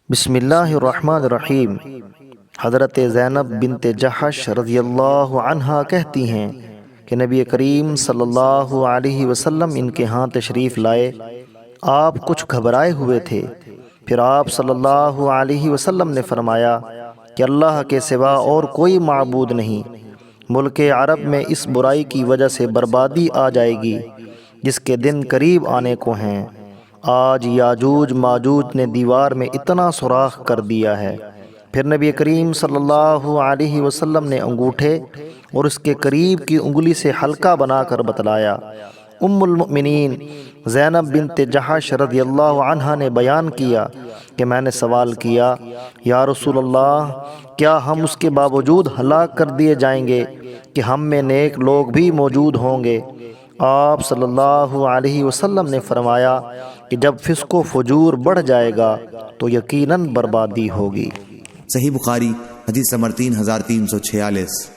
بسم اللہ الرحمن الرحیم۔ حضرت زینب بنت جحش رضی اللہ عنہا کہتی ہیں کہ نبی کریم صلی اللہ علیہ وسلم ان کے ہاں تشریف لائے۔ آپ کچھ گھبرائے ہوئے تھے۔ پھر آپ صلی اللہ علیہ وسلم نے فرمایا کہ اللہ کے سوا اور کوئی معبود نہیں۔ ملک عرب میں اس برائی کی وجہ سے بربادی آ جائے گی جس کے دن قریب آنے کو ہیں۔ آج یاجوج ماجوج نے دیوار میں اتنا سوراخ کر دیا ہے۔ پھر نبی کریم صلی اللہ علیہ وسلم نے انگوٹھے اور اس کے قریب کی انگلی سے حلقہ بنا کر بتلایا۔ ام المؤمنین زینب بنت جحش رضی اللہ عنہا نے بیان کیا کہ میں نے سوال کیا، یا رسول اللہ، کیا ہم اس کے باوجود ہلاک کر دیے جائیں گے کہ ہم میں نیک لوگ بھی موجود ہوں گے؟ آپ صلی اللہ علیہ وسلم نے فرمایا کہ جب فسق و فجور بڑھ جائے گا تو یقیناً بربادی ہوگی۔ صحیح بخاری حدیث نمبر 3346۔